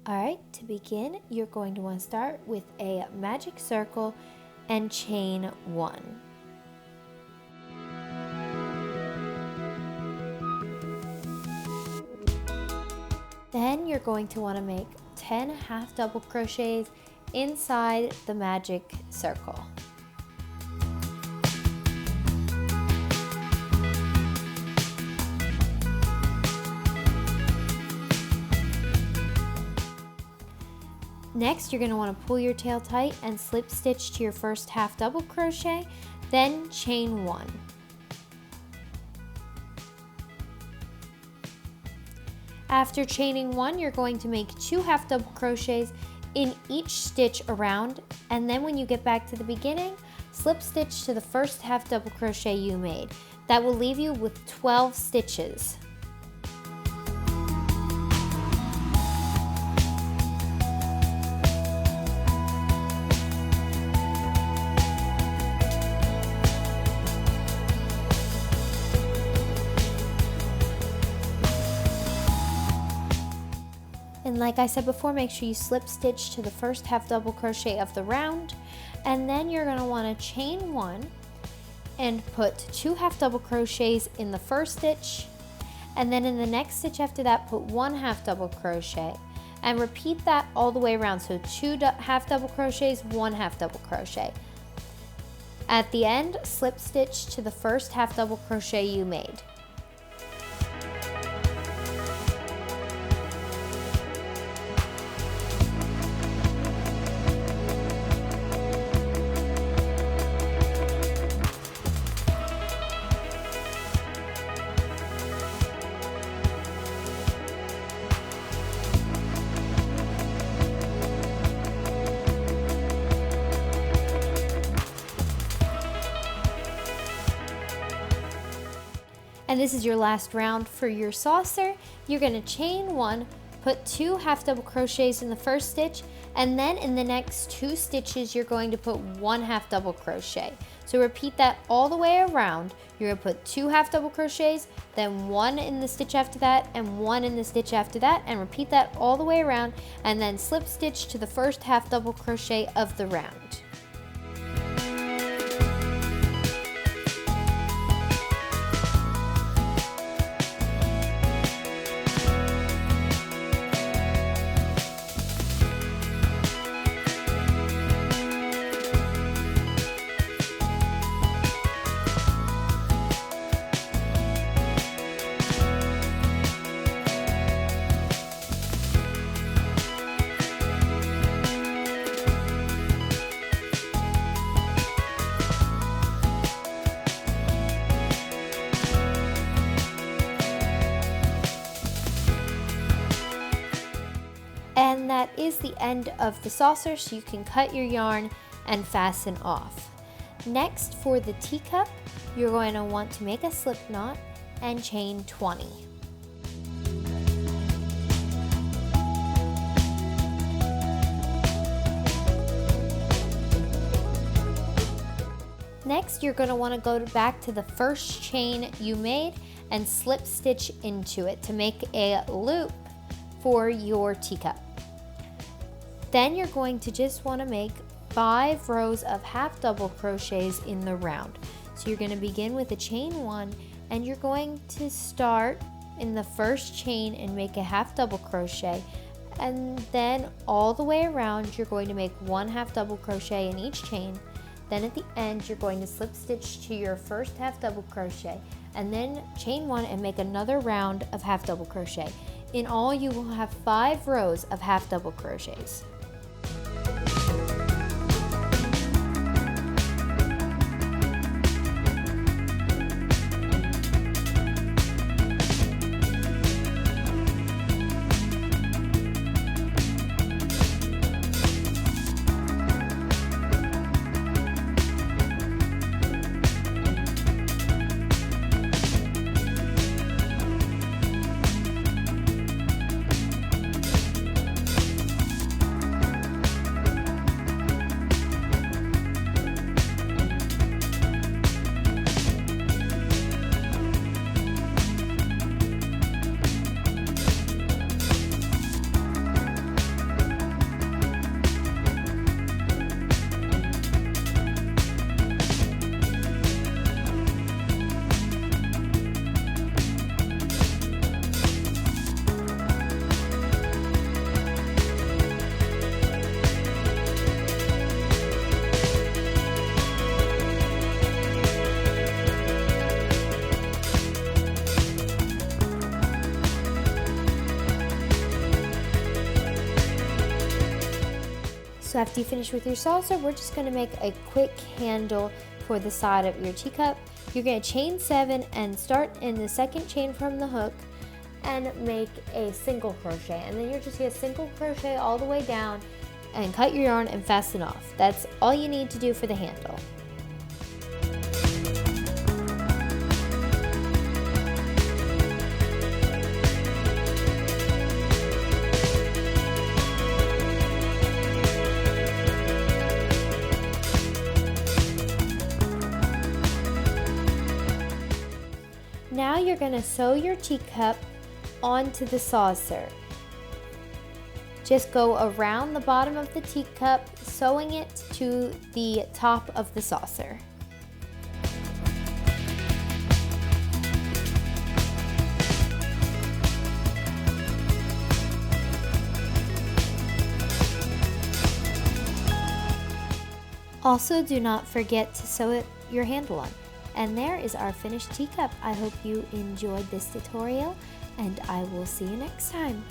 Alright, to begin, you're going to want to start with a magic circle and chain 1. Then you're going to want to make 10 half double crochets inside the magic circle. Next, you're going to want to pull your tail tight and slip stitch to your first half double crochet, then chain 1. After chaining 1, you're going to make 2 half double crochets in each stitch around, and then when you get back to the beginning, slip stitch to the first half double crochet you made. That will leave you with 12 stitches. And like I said before, make sure you slip stitch to the first half double crochet of the round, and then you're going to want to chain 1 and put 2 half double crochets in the first stitch, and then in the next stitch after that put 1 half double crochet, and repeat that all the way around. So 2 half double crochets, 1 half double crochet. At the end, slip stitch to the first half double crochet you made. And this is your last round for your saucer. You're going to chain 1, put 2 half double crochets in the first stitch, and then in the next 2 stitches you're going to put 1 half double crochet. So repeat that all the way around. You're going to put 2 half double crochets, then 1 in the stitch after that, and 1 in the stitch after that, and repeat that all the way around, and then slip stitch to the first half double crochet of the round. And that is the end of the saucer, so you can cut your yarn and fasten off. Next, for the teacup, you're going to want to make a slip knot and chain 20. Next, you're going to want to go back to the first chain you made and slip stitch into it to make a loop for your teacup. Then you're going to just want to make 5 rows of half double crochets in the round. So you're going to begin with a chain 1, and you're going to start in the first chain and make a half double crochet, and then all the way around you're going to make 1 half double crochet in each chain. Then at the end you're going to slip stitch to your first half double crochet, and then chain 1 and make another round of half double crochet. In all, you will have 5 rows of half double crochets. So after you finish with your saucer, we're just going to make a quick handle for the side of your teacup. You're going to chain 7 and start in the second chain from the hook and make a single crochet, and then you're just going to single crochet all the way down and cut your yarn and fasten off. That's all you need to do for the handle. Now you're going to sew your teacup onto the saucer. Just go around the bottom of the teacup, sewing it to the top of the saucer. Also, do not forget to sew your handle on. And there is our finished teacup. I hope you enjoyed this tutorial, and I will see you next time.